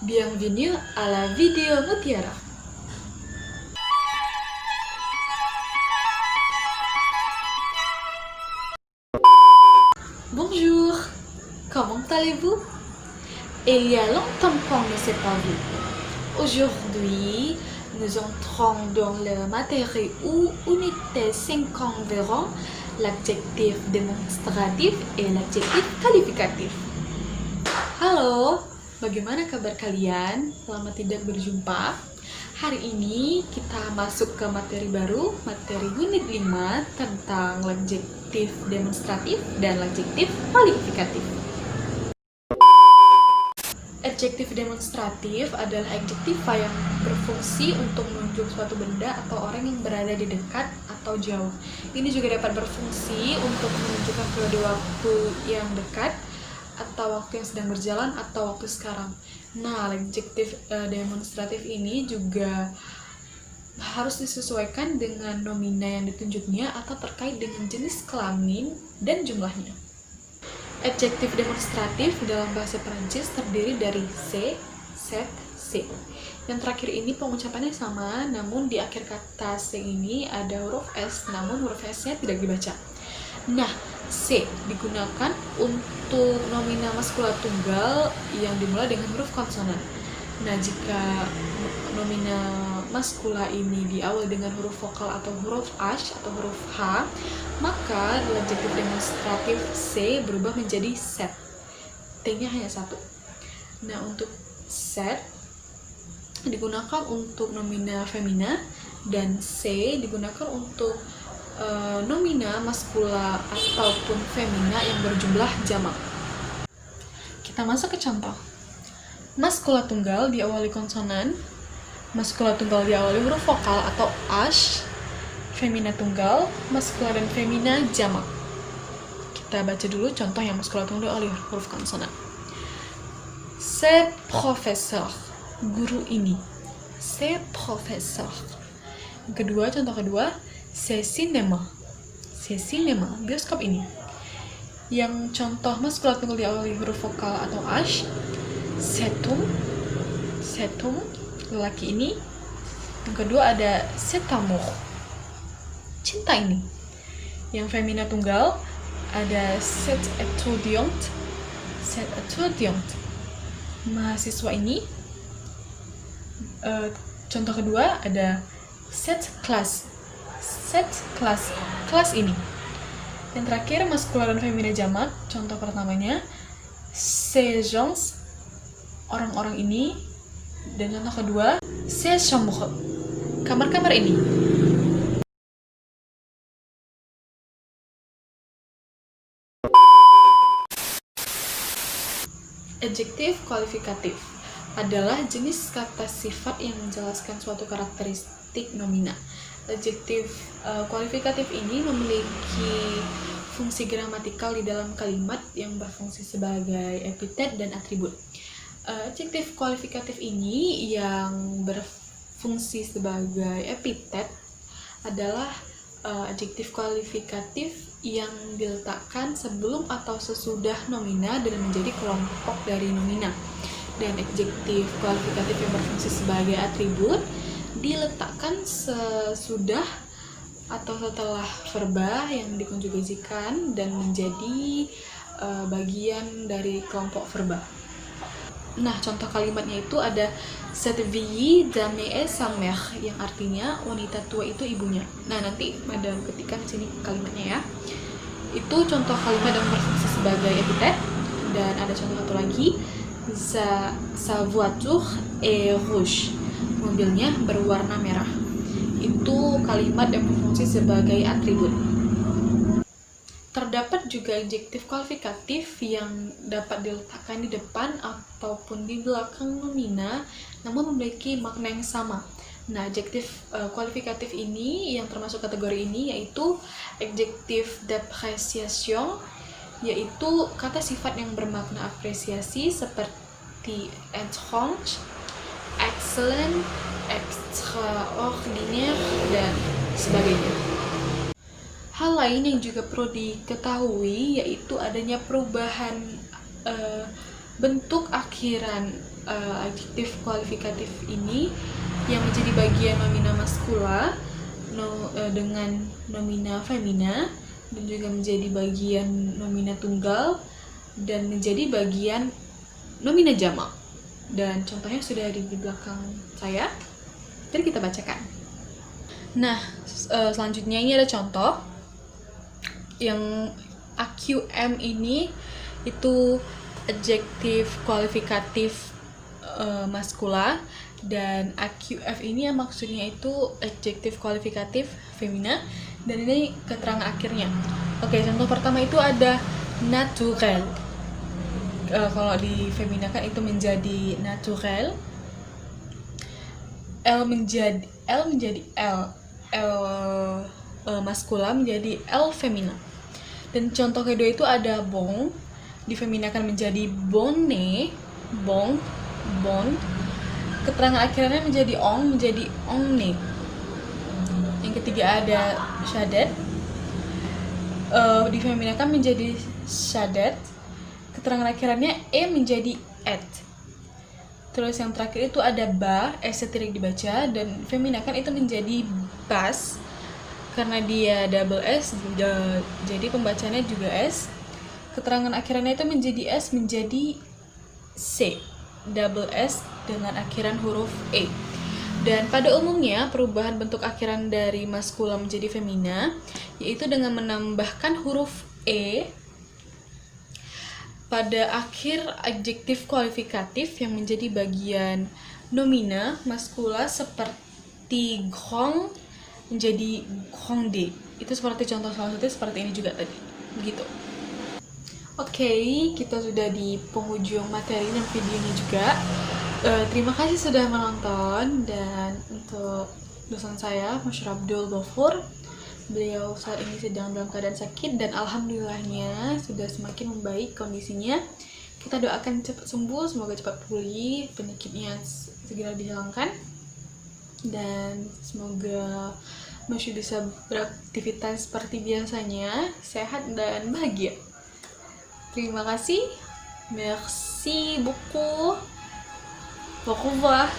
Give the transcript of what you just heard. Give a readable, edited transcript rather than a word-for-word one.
Bienvenue à la vidéo Mutiara. Bonjour, comment allez-vous? Il y a longtemps qu'on ne s'est pas vu. Aujourd'hui, nous entrons dans le matériau unité 5 environ, l'adjectif démonstratif et l'adjectif qualifikatif. Halo, bagaimana kabar kalian? Lama tidak berjumpa. Hari ini kita masuk ke materi baru, materi unit 5 tentang l'adjektif demonstratif dan l'adjektif kualifikatif. Adjektif demonstratif adalah adjektif yang berfungsi untuk menunjuk suatu benda atau orang yang berada di dekat atau jauh. Ini juga dapat berfungsi untuk menunjukkan periode waktu yang dekat atau waktu yang sedang berjalan atau waktu sekarang. Nah, adjektif demonstratif ini juga harus disesuaikan dengan nomina yang ditunjuknya atau terkait dengan jenis kelamin dan jumlahnya. Adjektif demonstratif dalam bahasa Perancis terdiri dari se, set, se. Yang terakhir ini pengucapannya sama, namun di akhir kata se ini ada huruf S, namun huruf S-nya tidak dibaca. Nah, se digunakan untuk nomina maskula tunggal yang dimulai dengan huruf konsonan. Nah, jika nomina maskula ini diawali dengan huruf vokal atau huruf H atau huruf H, maka adjektif demonstratif se berubah menjadi set. T-nya hanya satu. Nah, untuk set digunakan untuk nomina femina dan se digunakan untuk nomina maskula ataupun femina yang berjumlah jamak. Kita masuk ke contoh. Maskula tunggal diawali konsonan, maskula tunggal diawali huruf vokal atau H, femina tunggal, maskula dan femina jamak. Kita baca dulu contoh yang maskula tunggal diawali huruf konsonan. C'est professeur, guru ini. C'est professeur. Contoh kedua, c'est cinéma. C'est cinéma, bioskop ini. Yang contoh maskula tunggal diawali huruf vokal atau H, c'est homme, lelaki ini. Yang kedua ada c'est amour, cinta ini. Yang femina tunggal ada cette étudiante, mahasiswa ini. Contoh kedua ada cette classe, kelas ini. Yang terakhir maskula dan femina jamak. Contoh pertamanya ces gens, orang-orang ini. Dan contoh kedua ces chambres, kamar-kamar ini. Adjektif kualifikatif adalah jenis kata sifat yang menjelaskan suatu karakteristik nomina. Adjektif kualifikatif ini memiliki fungsi gramatikal di dalam kalimat yang berfungsi sebagai epitet dan atribut. Adjektif kualifikatif ini yang berfungsi sebagai epitet adalah adjektif kualifikatif yang diletakkan sebelum atau sesudah nomina dan menjadi kelompok dari nomina. Dan adjektif kualifikatif yang berfungsi sebagai atribut diletakkan sesudah atau setelah verba yang dikonjugasikan dan menjadi bagian dari kelompok verba. Nah, contoh kalimatnya itu ada cette vieille dame est sa mère, yang artinya wanita tua itu ibunya. Nah, nanti ada ketikan di sini kalimatnya ya. Itu contoh kalimat yang berfungsi sebagai epitet. Dan ada contoh satu lagi, sa voiture est rouge, mobilnya berwarna merah. Itu kalimat yang berfungsi sebagai atribut. Terdapat juga adjektif kualifikatif yang dapat diletakkan di depan ataupun di belakang nomina, namun memiliki makna yang sama. Nah, adjektif kualifikatif ini yang termasuk kategori ini yaitu adjektif d'appréciation, yaitu kata sifat yang bermakna apresiasi seperti étrange, excellent, extraordinaire, dan sebagainya. Hal lain yang juga perlu diketahui yaitu adanya perubahan bentuk akhiran adjektif kualifikatif ini yang menjadi bagian nomina maskula dengan nomina femina, dan juga menjadi bagian nomina tunggal dan menjadi bagian nomina jamak. Dan contohnya sudah ada di belakang saya, jadi kita bacakan. Nah, selanjutnya ini ada contoh yang AQM ini itu adjektif kualifikatif maskula, dan AQF ini yang maksudnya itu adjektif kualifikatif femina, dan ini keterangan akhirnya. Oke, contoh pertama itu ada naturel. Kalau di femina kan itu menjadi naturel, L menjadi L maskula menjadi L femina. Dan contoh kedua itu ada bon, di femina kan menjadi bonne, bon, keterangan akhirnya menjadi ongne. Yang ketiga ada shadet, di femina kan menjadi shadet, keterangan akhirannya menjadi et. Terus yang terakhir itu ada ba, s tidak dibaca, dan femina kan itu menjadi bas karena dia double s, jadi pembacanya juga s. Keterangan akhirannya itu menjadi s, menjadi c, double s dengan akhiran huruf e. Dan pada umumnya perubahan bentuk akhiran dari maskula menjadi femina yaitu dengan menambahkan huruf e pada akhir adjektif kualifikatif yang menjadi bagian nomina maskula, seperti grand menjadi grande. Itu seperti contoh salah satu seperti ini juga tadi. Begitu. Oke, kita sudah di penghujung materi dan videonya juga. Terima kasih sudah menonton, dan untuk dosen saya, Masyur Abdul Ghafur, beliau saat ini sedang dalam keadaan sakit dan alhamdulillahnya sudah semakin membaik kondisinya. Kita doakan cepat sembuh, semoga cepat pulih, penyakitnya segera dihilangkan, dan semoga masih bisa beraktivitas seperti biasanya, sehat dan bahagia. Terima kasih, merci beaucoup, au revoir.